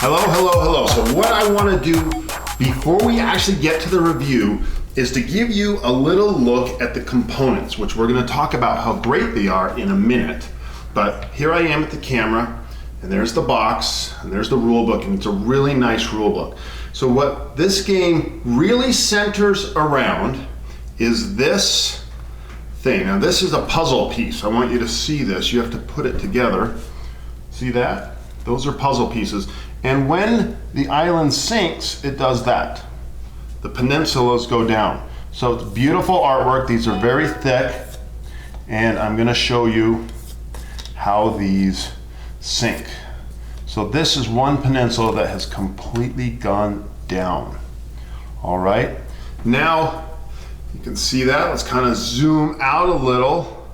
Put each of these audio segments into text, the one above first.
Hello, hello, hello. So what I want to do before we actually get to the review is to give you a little look at the components, which we're going to talk about how great they are in a minute. But here I am at the camera, and there's the box, and there's the rule book, and it's a really nice rule book. So what this game really centers around is this thing. Now this is a puzzle piece. I want you to see this. You have to put it together. See that? Those are puzzle pieces. And when the island sinks, it does that. The peninsulas go down. So it's beautiful artwork. These are very thick. And I'm going to show you how these sink. So this is one peninsula that has completely gone down. All right. Now you can see that. Let's kind of zoom out a little.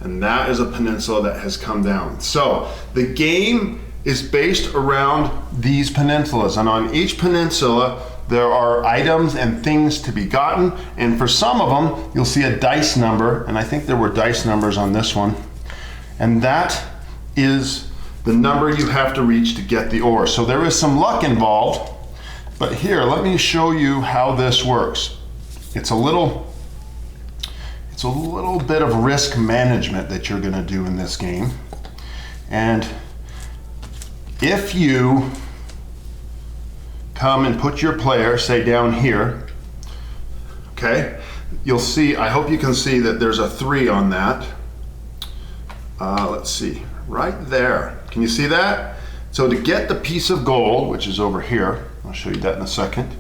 And that is a peninsula that has come down. So the game is based around these peninsulas. And on each peninsula, there are items and things to be gotten. And for some of them, you'll see a dice number. And I think there were dice numbers on this one. And that is the number you have to reach to get the ore. So there is some luck involved. But here, let me show you how this works. It's a little bit of risk management that you're going to do in this game. And if you come and put your player, say down here, okay, you'll see, I hope you can see that there's a 3 on that. Let's see, right there. Can you see that? So to get the piece of gold, which is over here, I'll show you that in a second,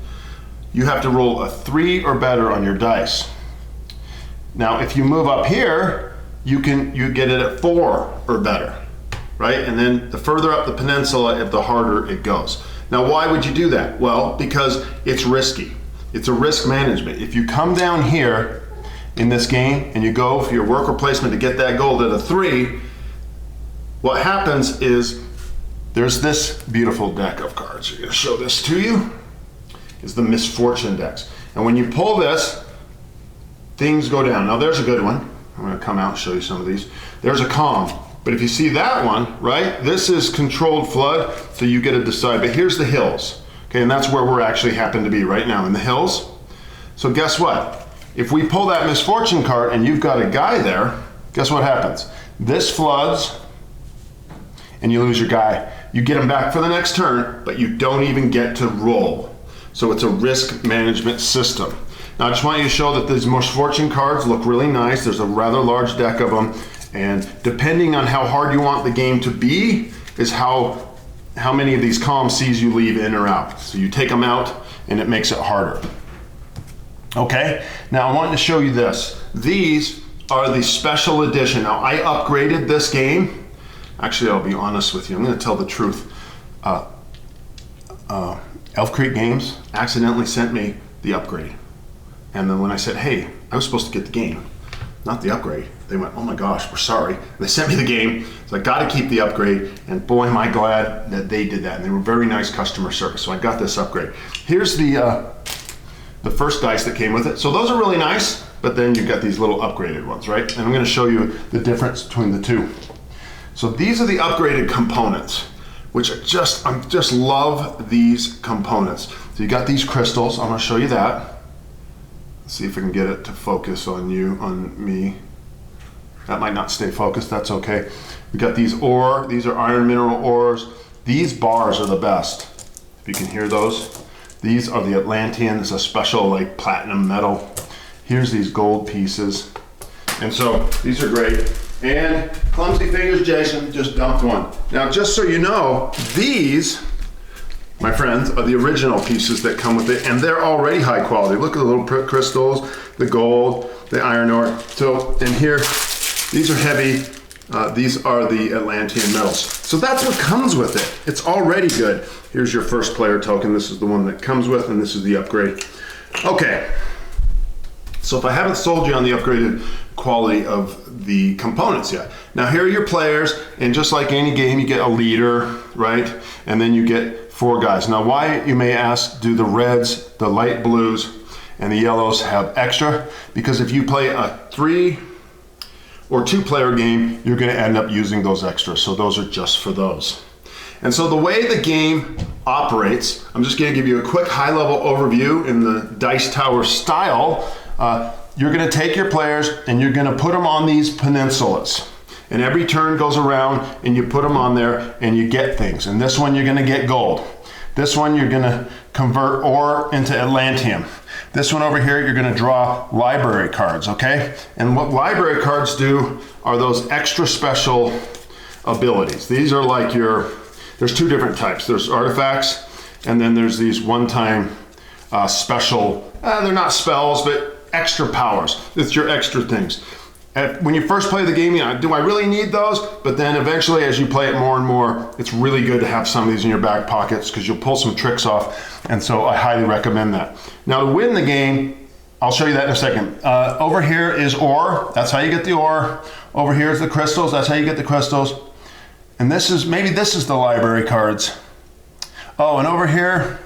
you have to roll a 3 or better on your dice. Now, if you move up here, you get it at 4 or better, right? And then the further up the peninsula, the harder it goes. Now, why would you do that? Well, because it's risky. It's a risk management. If you come down here in this game and you go for your worker placement to get that gold at a 3, what happens is there's this beautiful deck of cards. I'm going to show this to you. Is the misfortune decks. And when you pull this, things go down. Now there's a good one. I'm going to come out and show you some of these. There's a calm. But if you see that one, right, this is controlled flood, so you get to decide. But here's the hills. Okay, and that's where we're actually happen to be right now, in the hills. So guess what? If we pull that misfortune card and you've got a guy there, guess what happens? This floods and you lose your guy. You get him back for the next turn, but you don't even get to roll. So it's a risk management system. Now I just want you to show that these misfortune cards look really nice. There's a rather large deck of them. And depending on how hard you want the game to be is how many of these calm seas you leave in or out. So you take them out and it makes it harder. Okay, now I want to show you this. These are the special edition. Now I upgraded this game. Actually, I'll be honest with you. I'm going to tell the truth. Elf Creek Games accidentally sent me the upgrade. And then when I said, hey, I was supposed to get the game, not the upgrade, they went, oh my gosh, we're sorry. And they sent me the game, so I got to keep the upgrade, and boy, am I glad that they did that. And they were very nice customer service, so I got this upgrade. Here's the first dice that came with it. So those are really nice, but then you've got these little upgraded ones, right? And I'm going to show you the difference between the two. So these are the upgraded components, which I just love these components. So you got these crystals. I'm going to show you that. Let's see if I can get it to focus on me. That might not stay focused. That's okay. We got these ore. These are iron mineral ores. These bars are the best. If you can hear those. These are the Atlantean. It's a special like platinum metal. Here's these gold pieces. And so these are great. And clumsy fingers, Jason just dumped one. Now, just so you know, these, my friends, are the original pieces that come with it, and they're already high quality. Look at the little crystals, the gold, the iron ore. So, and here, these are heavy. These are the Atlantean metals. So that's what comes with it. It's already good. Here's your first player token. This is the one that comes with, and this is the upgrade. Okay. So if I haven't sold you on the upgraded quality of the components yet. Now here are your players, and just like any game, you get a leader, right? And then you get 4 guys. Now why, you may ask, do the reds, the light blues, and the yellows have extra? Because if you play a 3 or 2 player game, you're gonna end up using those extras. So those are just for those. And so the way the game operates, I'm just going to give you a quick high-level overview in the Dice Tower style. You're going to take your players and you're going to put them on these peninsulas. And every turn goes around and you put them on there and you get things. And this one you're going to get gold. This one you're going to convert ore into Atlantium. This one over here you're going to draw library cards, okay? And what library cards do are those extra special abilities. These are like there's two different types. There's artifacts and then there's these one-time special, they're not spells, but extra powers. It's your extra things. When you first play the game, do I really need those? But then eventually as you play it more and more, it's really good to have some of these in your back pockets because you'll pull some tricks off. And so I highly recommend that. Now to win the game, I'll show you that in a second. Over here is ore. That's how you get the ore. Over here is the crystals. That's how you get the crystals. And maybe this is the library cards. Oh, and over here,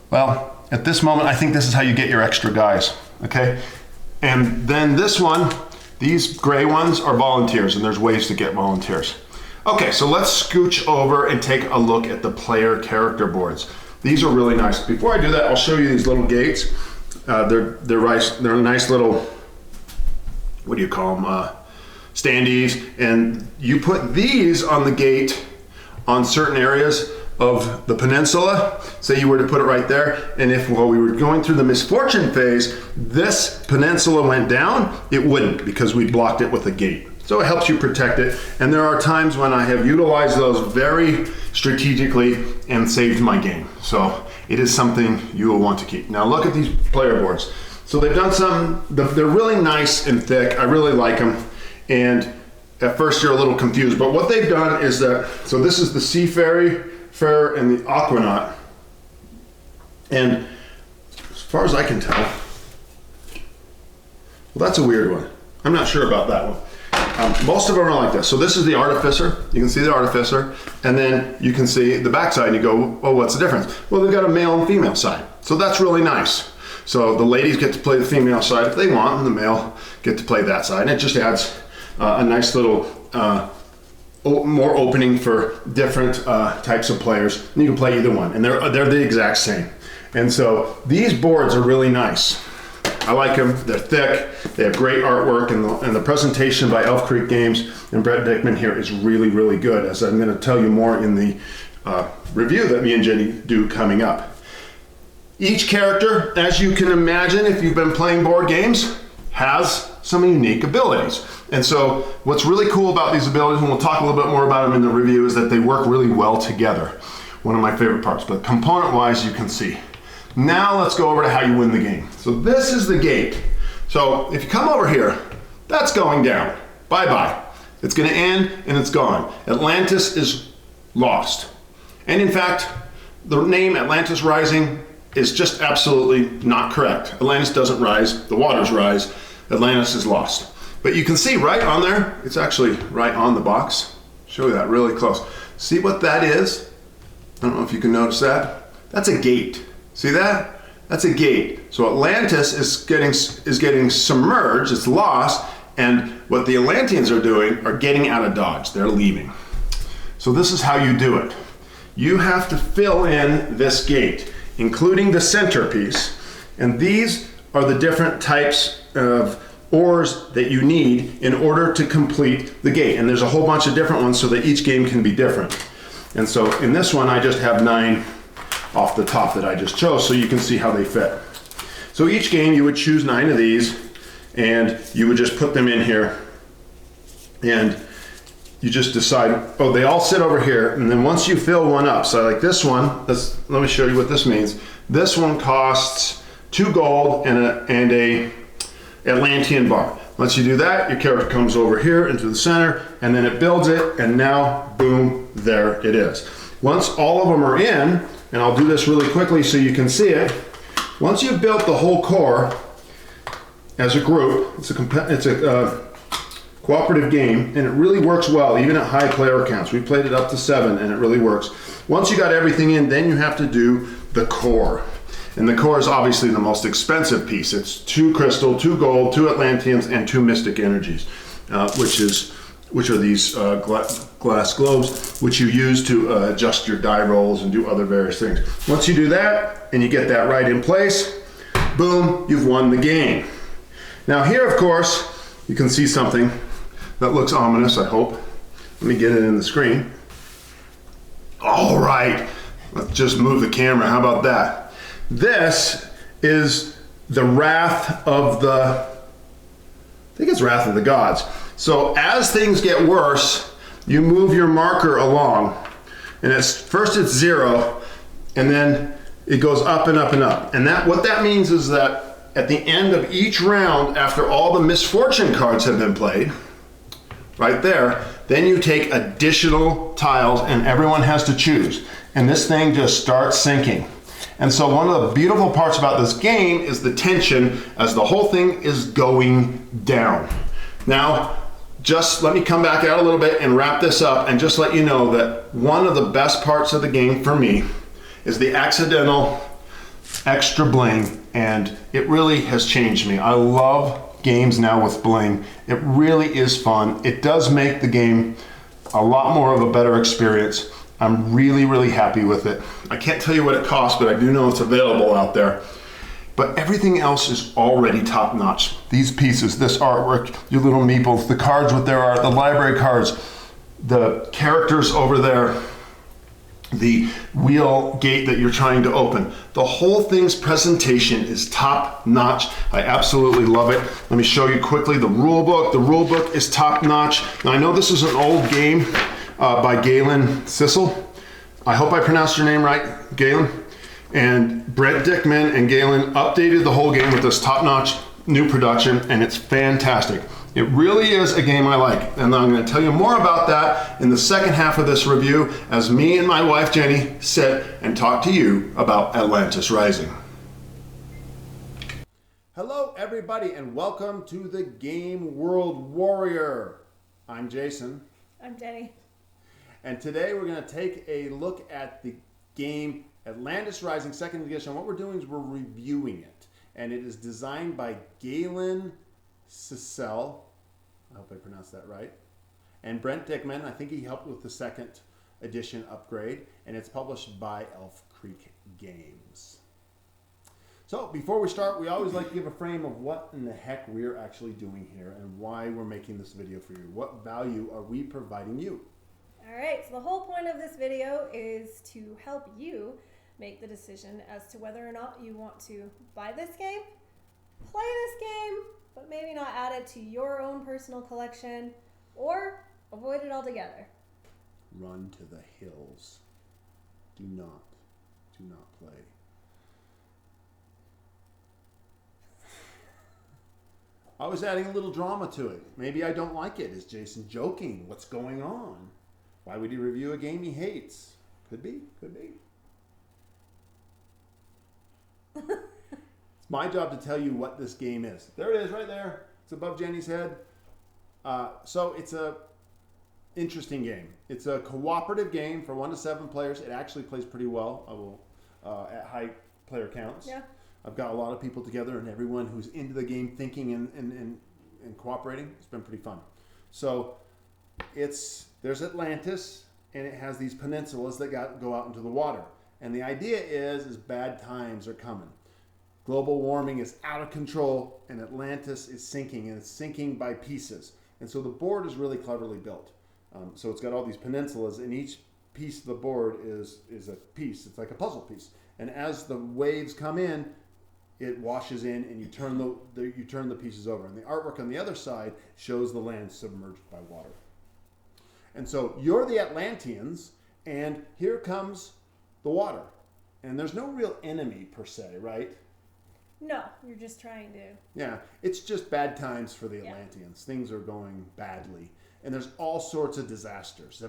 well, at this moment, I think this is how you get your extra guys, okay? And then this one, these gray ones are volunteers, and there's ways to get volunteers. Okay, so let's scooch over and take a look at the player character boards. These are really nice. Before I do that, I'll show you these little gates. They're a nice little, what do you call them? Standees, and you put these on the gate on certain areas of the peninsula. Say you were to put it right there, and if while we were going through the misfortune phase, this peninsula went down, it wouldn't because we blocked it with a gate. So it helps you protect it. And there are times when I have utilized those very strategically and saved my game. So it is something you will want to keep. Now look at these player boards. So they've done some, they're really nice and thick. I really like them. And at first you're a little confused, but what they've done is that, so this is the Seafarer and the Aquanaut. And as far as I can tell, well, that's a weird one. I'm not sure about that one. Most of them are like this. So this is the Artificer. You can see the Artificer, and then you can see the backside and you go, oh, what's the difference? Well, they've got a male and female side. So that's really nice. So the ladies get to play the female side if they want, and the male get to play that side. And it just adds a nice little more opening for different types of players. And you can play either one, and they're the exact same. And so these boards are really nice. I like them. They're thick. They have great artwork, and the presentation by Elf Creek Games and Brent Dickman here is really, really good, as I'm going to tell you more in the review that me and Jenny do coming up. Each character, as you can imagine if you've been playing board games, has some unique abilities. And so what's really cool about these abilities, and we'll talk a little bit more about them in the review, is that they work really well together. One of my favorite parts, but component-wise you can see. Now let's go over to how you win the game. So this is the gate. So if you come over here, that's going down. Bye-bye. It's gonna end and it's gone. Atlantis is lost. And in fact, the name Atlantis Rising is just absolutely not correct. Atlantis doesn't rise, the waters rise. Atlantis is lost. But you can see right on there, it's actually right on the box. Show you that really close. See what that is? I don't know if you can notice that. That's a gate. See that? That's a gate. So Atlantis is getting submerged, it's lost, and what the Atlanteans are doing are getting out of Dodge. They're leaving. So this is how you do it. You have to fill in this gate, including the centerpiece, and these are the different types of ores that you need in order to complete the gate. And there's a whole bunch of different ones so that each game can be different. And so in this one, I just have 9 off the top that I just chose so you can see how they fit. So each game you would choose 9 of these and you would just put them in here and you just decide, oh, they all sit over here, and then once you fill one up, so like this one, let me show you what this means. This one costs 2 gold and a Atlantean bar. Once you do that, your character comes over here into the center, and then it builds it, and now, boom, there it is. Once all of them are in, and I'll do this really quickly so you can see it, once you've built the whole core as a group, it's a cooperative game, and it really works well, even at high player counts. We played it up to 7, and it really works. Once you got everything in, then you have to do the core. And the core is obviously the most expensive piece. It's 2 crystal, 2 gold, 2 Atlanteans, and 2 mystic energies, which is which are these glass globes, which you use to adjust your die rolls and do other various things. Once you do that, and you get that right in place, boom, you've won the game. Now here, of course, you can see something that looks ominous, I hope. Let me get it in the screen. All right, let's just move the camera. How about that? This is the wrath of the, I think it's wrath of the gods. So as things get worse, you move your marker along, and first it's 0, and then it goes up and up and up. And what that means is that at the end of each round, after all the misfortune cards have been played, right there, then you take additional tiles and everyone has to choose. And this thing just starts sinking. And so one of the beautiful parts about this game is the tension as the whole thing is going down. Now, just let me come back out a little bit and wrap this up and just let you know that one of the best parts of the game for me is the accidental extra bling, and it really has changed me. I love games now with bling. It really is fun. It does make the game a lot more of a better experience. I'm really, really happy with it. I can't tell you what it costs, but I do know it's available out there. But everything else is already top notch. These pieces, this artwork, your little meeples, the cards with their art, the library cards, the characters over there, the wheel gate that you're trying to open. The whole thing's presentation is top notch. I absolutely love it. Let me show you quickly the rule book. The rule book is top notch. Now I know this is an old game by Galen Ciscell. I hope I pronounced your name right, Galen. And Brent, Dickman, and Galen updated the whole game with this top notch new production, and it's fantastic. It really is a game I like, and I'm going to tell you more about that in the second half of this review as me and my wife Jenny sit and talk to you about Atlantis Rising. Hello everybody and welcome to the Game World Warrior. I'm Jason. I'm Jenny. And today we're going to take a look at the game Atlantis Rising 2nd Edition. What we're doing is we're reviewing it, and it is designed by Galen Ciscell, I hope I pronounced that right, and Brent Dickman. I think he helped with the 2nd edition upgrade, and it's published by Elf Creek Games. So before we start, we always like to give a frame of what in the heck we're actually doing here and why we're making this video for you. What value are we providing you? All right, so the whole point of this video is to help you make the decision as to whether or not you want to buy this game, play this game, but maybe not add it to your own personal collection, or avoid it altogether. Run to the hills. Do not play. I was adding a little drama to it. Maybe I don't like it. Is Jason joking? What's going on? Why would he review a game he hates? Could be. It's my job to tell you what this game is. There it is right there. It's above Jenny's head. So it's a interesting game. It's a cooperative game for 1 to 7 players. It actually plays pretty well. I will at high player counts. Yeah. I've got a lot of people together, and everyone who's into the game thinking and cooperating. It's been pretty fun. So there's Atlantis, and it has these peninsulas that go out into the water. And the idea is bad times are coming. Global warming is out of control, and Atlantis is sinking, and it's sinking by pieces. And so the board is really cleverly built. So it's got all these peninsulas, and each piece of the board is a piece. It's like a puzzle piece. And as the waves come in, it washes in, and you turn the pieces over. And the artwork on the other side shows the land submerged by water. And so you're the Atlanteans, and here comes the water. And there's no real enemy per se, right? No, you're just trying to... Yeah, it's just bad times for the Atlanteans. Yeah. Things are going badly. And there's all sorts of disasters.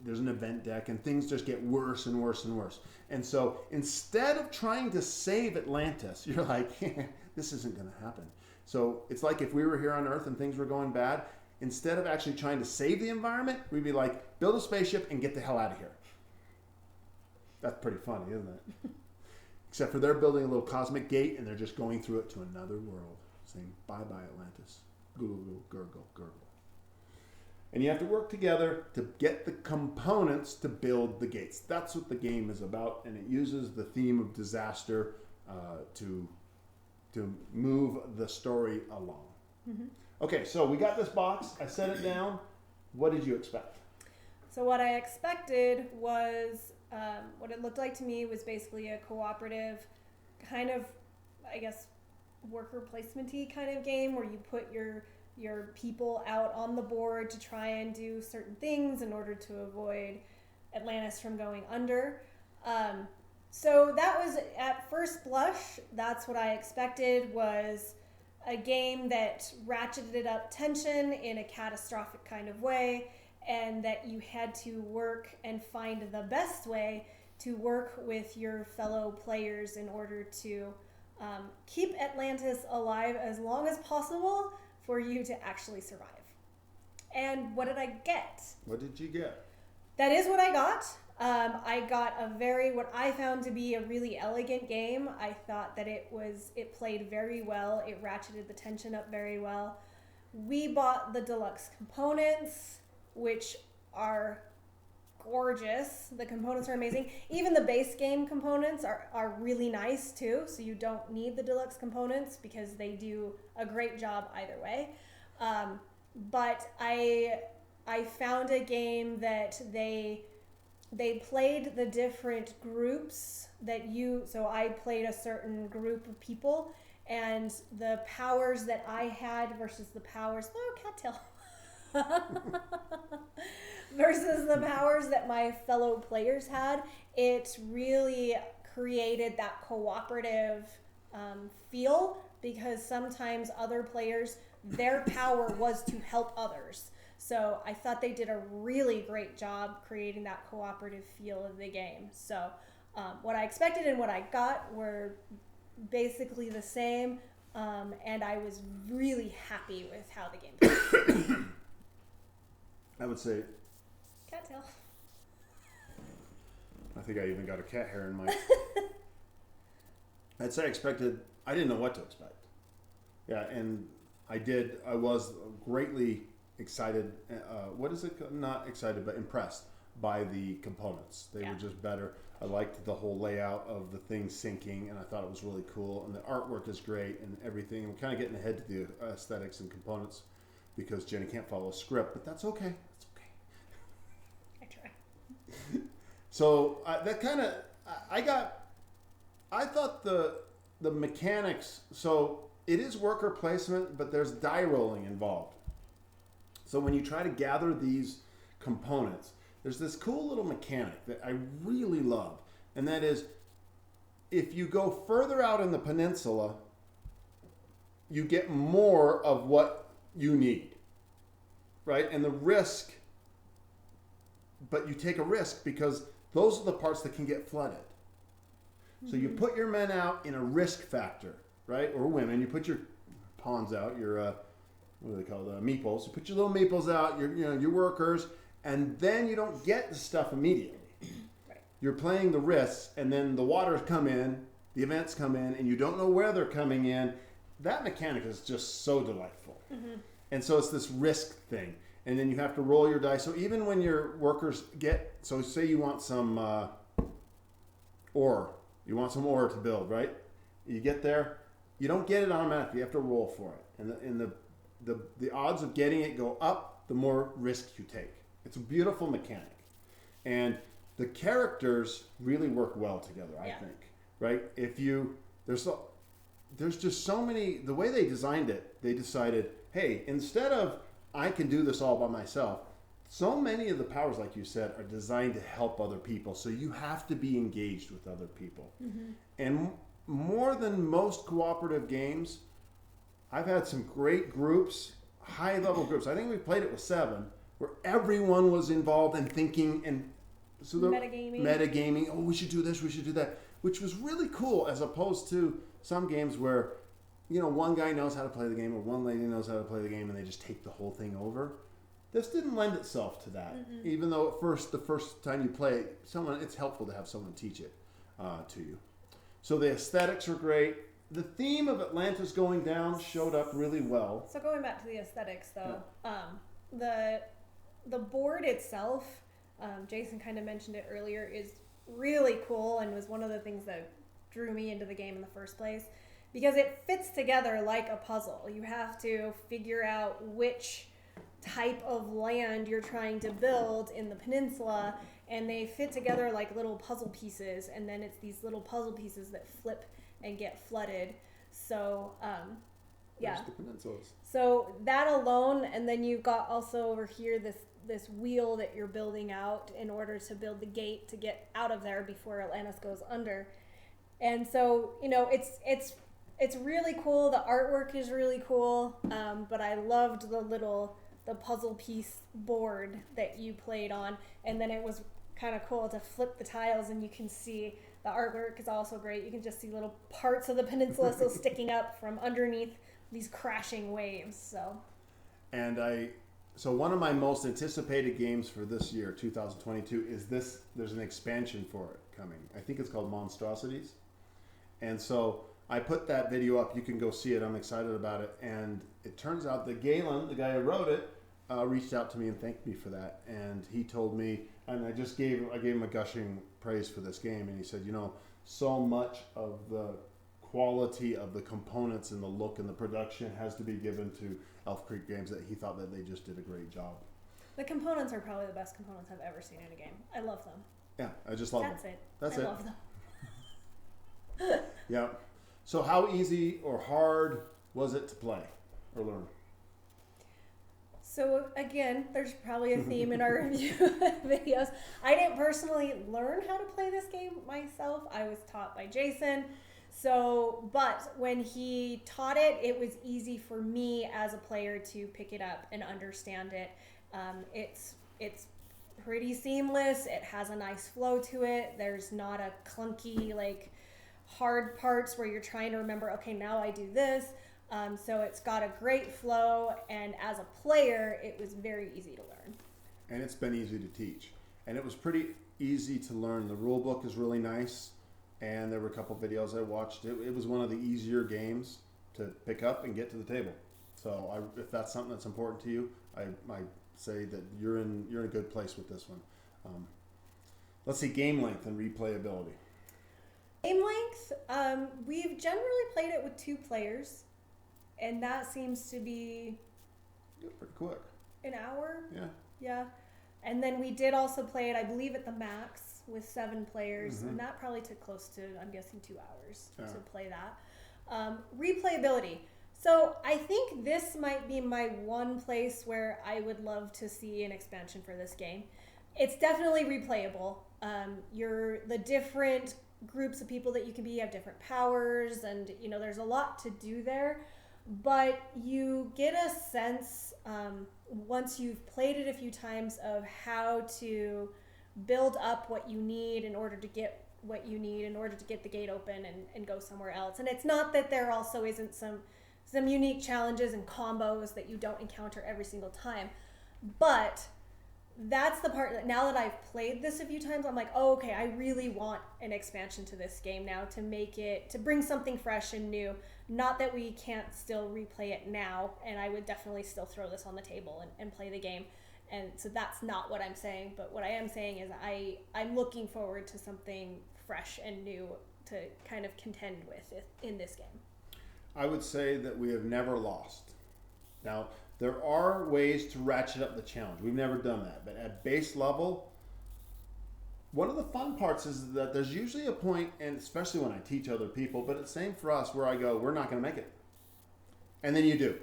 There's an event deck, and things just get worse and worse and worse. And so instead of trying to save Atlantis, you're like, this isn't going to happen. So it's like if we were here on Earth and things were going bad, instead of actually trying to save the environment, we'd be like, build a spaceship and get the hell out of here. That's pretty funny, isn't it? Except for they're building a little cosmic gate, and they're just going through it to another world, saying, bye-bye, Atlantis. Gurgle, gurgle, gurgle. And you have to work together to get the components to build the gates. That's what the game is about, and it uses the theme of disaster to move the story along. Mm-hmm. Okay, so we got this box. I set it down. What did you expect? So what I expected was, what it looked like to me was basically a cooperative kind of, I guess, worker placement-y kind of game where you put your people out on the board to try and do certain things in order to avoid Atlantis from going under. So that was, at first blush, that's what I expected, was a game that ratcheted up tension in a catastrophic kind of way, and that you had to work and find the best way to work with your fellow players in order to keep Atlantis alive as long as possible for you to actually survive. And what did I get? What did you get? That is what I got. I got what I found to be a really elegant game. I thought that it played very well. It ratcheted the tension up very well. We bought the deluxe components, which are gorgeous. The components are amazing. Even the base game components are really nice too, so you don't need the deluxe components because they do a great job either way. But I found a game that they played the different groups so I played a certain group of people, and the powers that I had versus the powers, cattail. versus the powers that my fellow players had, it really created that cooperative feel, because sometimes other players, their power was to help others. So I thought they did a really great job creating that cooperative feel of the game. So what I expected and what I got were basically the same, and I was really happy with how the game played. I would say, Cattail. I think I even got a cat hair in my... I'd say I didn't know what to expect. Yeah, and I was greatly excited, not excited, but impressed by the components. They were just better. I liked the whole layout of the thing sinking, and I thought it was really cool, and the artwork is great and everything. I'm kind of getting ahead to the aesthetics and components because Jenny can't follow a script, but that's okay. That's okay. I try. So I thought the mechanics, so it is worker placement, but there's die rolling involved. So when you try to gather these components, there's this cool little mechanic that I really love, and that is, if you go further out in the peninsula, you get more of what you need, right? And the risk, but you take a risk because those are the parts that can get flooded. So you put your men out in a risk factor, right? Or women, you put your pawns out, your what do they call the meeples? You put your little meeples out, your workers, and then you don't get the stuff immediately. Right. You're playing the risks, and then the waters come in, the events come in, and you don't know where they're coming in. That mechanic is just so delightful. Mm-hmm. And so it's this risk thing. And then you have to roll your dice. So even when your workers so say you want some ore. You want some ore to build, right? You get there, you don't get it automatically. You have to roll for it. And the odds of getting it go up the more risk you take. It's a beautiful mechanic. And the characters really work well together, I think. Right? There's just so many, the way they designed it, they decided, hey, instead of I can do this all by myself, so many of the powers, like you said, are designed to help other people. So you have to be engaged with other people. Mm-hmm. And more than most cooperative games, I've had some great groups, high-level groups. I think we played it with 7, where everyone was involved in thinking and so metagaming. Oh, we should do this, we should do that, which was really cool, as opposed to some games where, one guy knows how to play the game or one lady knows how to play the game and they just take the whole thing over. This didn't lend itself to that. Mm-hmm. Even though the first time you play it, it's helpful to have someone teach it to you. So the aesthetics are great. The theme of Atlantis going down showed up really well. So going back to the aesthetics, though, the board itself, Jason kind of mentioned it earlier, is really cool and was one of the things that drew me into the game in the first place, because it fits together like a puzzle. You have to figure out which type of land you're trying to build in the peninsula, and they fit together like little puzzle pieces, and then it's these little puzzle pieces that flip and get flooded. So yeah, There's the peninsulas. so that alone, and then you've got also over here this wheel that you're building out in order to build the gate to get out of there before Atlantis goes under. And so, you know, it's really cool. The artwork is really cool, but I loved the puzzle piece board that you played on, and then it was kind of cool to flip the tiles, and you can see the artwork is also great. You can just see little parts of the peninsula still sticking up from underneath these crashing waves. So one of my most anticipated games for this year, 2022, is this. There's an expansion for it coming. I think it's called Monstrosities. And so I put that video up. You can go see it. I'm excited about it. And it turns out that Galen, the guy who wrote it, reached out to me and thanked me for that. And he told me, and I gave him a gushing praise for this game. And he said, you know, so much of the quality of the components and the look and the production has to be given to Elf Creek Games, that he thought that they just did a great job. The components are probably the best components I've ever seen in a game. I love them. Yeah, I just love That's them. it. That's I it. love them. Yeah. So how easy or hard was it to play or learn? So again, there's probably a theme in our review videos. I didn't personally learn how to play this game myself. I was taught by Jason. So, but when he taught it, it was easy for me as a player to pick it up and understand it. It's pretty seamless. It has a nice flow to it. There's not a clunky, like, hard parts where you're trying to remember, okay, now I do this. So it's got a great flow, and as a player, it was very easy to learn. And it's been easy to teach. And it was pretty easy to learn. The rule book is really nice, and there were a couple videos I watched. It was one of the easier games to pick up and get to the table. So if that's something that's important to you, I say that you're in a good place with this one. Let's see, game length and replayability. Game length, we've generally played it with 2 players, and that seems to be Pretty quick. an hour. Yeah. Yeah. And then we did also play it, I believe, at the max with 7 players, and that probably took close to, I'm guessing, 2 hours to play that. Replayability. So I think this might be my one place where I would love to see an expansion for this game. It's definitely replayable. The different groups of people that you can be have different powers, and you know there's a lot to do there, but you get a sense once you've played it a few times of how to build up what you need in order to get what you need in order to get the gate open and go somewhere else. And it's not that there also isn't some unique challenges and combos that you don't encounter every single time, but that's the part that now that I've played this a few times, I'm like, oh, okay, I really want an expansion to this game now to bring something fresh and new. Not that we can't still replay it now, and I would definitely still throw this on the table and play the game. And so that's not what I'm saying, but what I am saying is I'm looking forward to something fresh and new to kind of contend with in this game. I would say that we have never lost. Now, there are ways to ratchet up the challenge. We've never done that. But at base level, one of the fun parts is that there's usually a point, and especially when I teach other people, but it's the same for us, where I go, we're not going to make it. And then you do.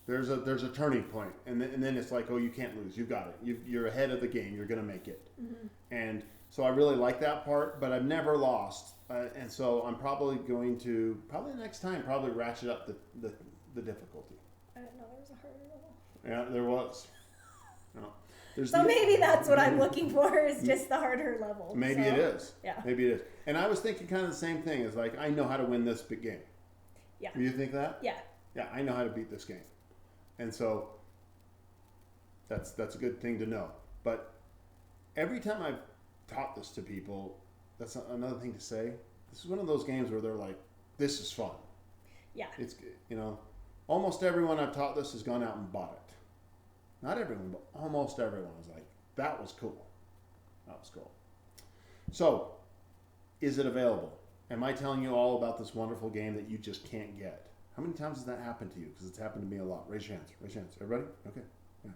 There's a turning point. And then it's like, oh, you can't lose. You've got it. You're ahead of the game. You're going to make it. Mm-hmm. And so I really like that part, but I've never lost. And so I'm probably going to, next time, ratchet up the difficulty. I didn't know there was a harder level. Yeah, there was. No. So maybe that's what I'm looking for, is just the harder level. Maybe it is. Yeah. Maybe it is. And I was thinking kind of the same thing. It's like, I know how to win this big game. Yeah. You think that? Yeah. Yeah, I know how to beat this game. And so that's a good thing to know. But every time I've taught this to people, that's another thing to say. This is one of those games where they're like, this is fun. Yeah. It's, almost everyone I've taught this has gone out and bought it. Not everyone, but almost everyone was like, that was cool. That was cool. So, is it available? Am I telling you all about this wonderful game that you just can't get? How many times has that happened to you? Because it's happened to me a lot. Raise your hands. Raise your hands. Everybody? Okay. Yeah.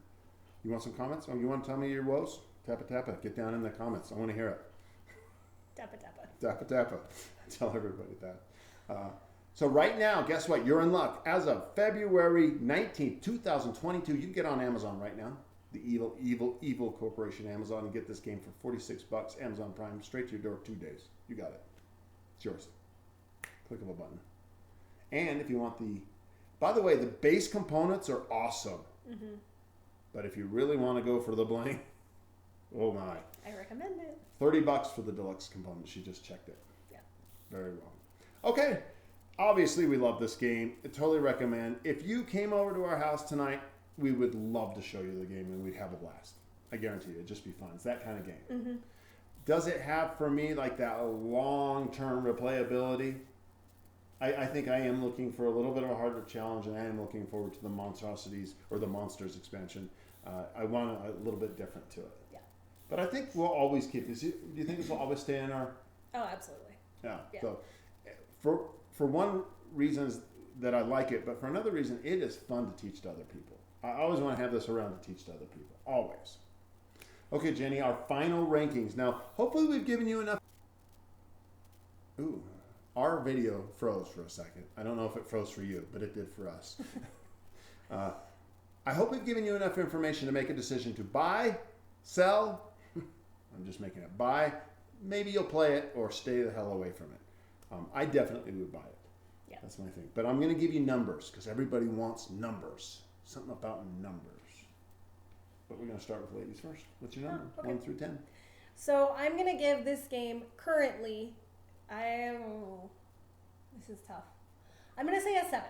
You want some comments? Oh, you want to tell me your woes? Tappa tappa. Get down in the comments. I want to hear it. Tappa tappa. Tappa tappa. Tell everybody that. So right now, guess what? You're in luck. As of February 19th, 2022, you can get on Amazon right now. The evil corporation Amazon, and get this game for $46. Amazon Prime, straight to your door, 2 days. You got it. It's yours. Click of a button. And if you want by the way, the base components are awesome. Mm-hmm. But if you really want to go for the bling, oh my. I recommend it. $30 for the deluxe components. She just checked it. Yeah. Very well. Okay. Obviously, we love this game. I totally recommend. If you came over to our house tonight, we would love to show you the game and we'd have a blast. I guarantee you, it'd just be fun. It's that kind of game. Mm-hmm. Does it have, for me, like that long-term replayability? I think I am looking for a little bit of a harder challenge, and I am looking forward to the Monstrosities or the Monsters expansion. I want a little bit different to it. Yeah. But I think we'll always keep this. Do you think this will always stay in our... Oh, absolutely. Yeah. So for one reason is that I like it, but for another reason, it is fun to teach to other people. I always want to have this around to teach to other people. Always. Okay, Jenny, our final rankings. Now, hopefully we've given you enough... Ooh, our video froze for a second. I don't know if it froze for you, but it did for us. I hope we've given you enough information to make a decision to buy, sell... I'm just making it. Buy, maybe you'll play it, or stay the hell away from it. I definitely would buy it. Yeah. That's my thing. But I'm going to give you numbers, because everybody wants numbers. Something about numbers. But we're going to start with ladies first. What's your number? Okay. 1 through 10. So I'm going to give this game currently, this is tough. I'm going to say a 7.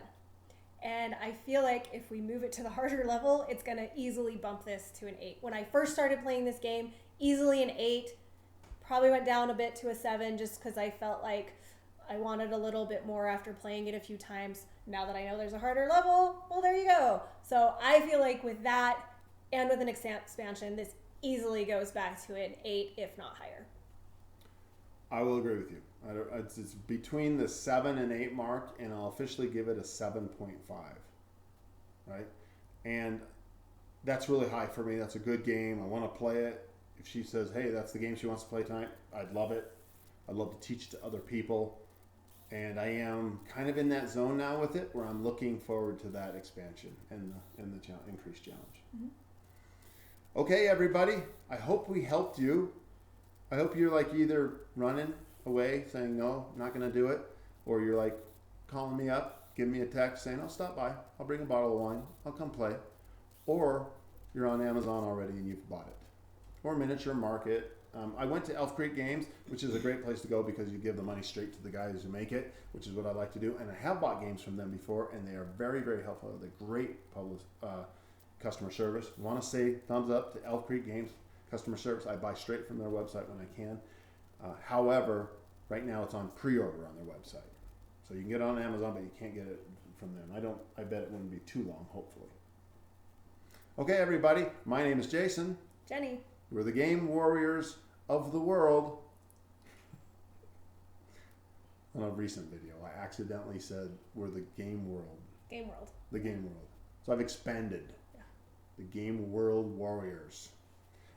And I feel like if we move it to the harder level, it's going to easily bump this to an 8. When I first started playing this game, easily an 8. Probably went down a bit to a 7 just because I felt like I wanted a little bit more after playing it a few times. Now that I know there's a harder level, well, there you go. So I feel like with that and with an expansion, this easily goes back to an 8, if not higher. I will agree with you. It's between the 7 and 8 mark, and I'll officially give it a 7.5. Right? And that's really high for me. That's a good game. I want to play it. If she says, hey, that's the game she wants to play tonight, I'd love it. I'd love to teach it to other people. And I am kind of in that zone now with it, where I'm looking forward to that expansion and the increased challenge. Mm-hmm. Okay, everybody. I hope we helped you. I hope you're like either running away saying, no, I'm not going to do it, or you're like calling me up, giving me a text saying, I'll stop by. I'll bring a bottle of wine. I'll come play. Or you're on Amazon already and you've bought it. Or Miniature Market. I went to Elf Creek Games, which is a great place to go because you give the money straight to the guys who make it, which is what I like to do. And I have bought games from them before, and they are very, very helpful. They're great customer service. Want to say thumbs up to Elf Creek Games customer service. I buy straight from their website when I can. However, right now it's on pre-order on their website. So you can get it on Amazon, but you can't get it from them. I bet it wouldn't be too long, hopefully. Okay, everybody. My name is Jason. Jenny. We're the Game Warriors of the world. On a recent video, I accidentally said we're the Game World. Game World. The Game World. So I've expanded. Yeah. The Game World Warriors.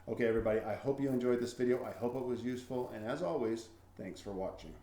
Okay, everybody, I hope you enjoyed this video. I hope it was useful. And as always, thanks for watching.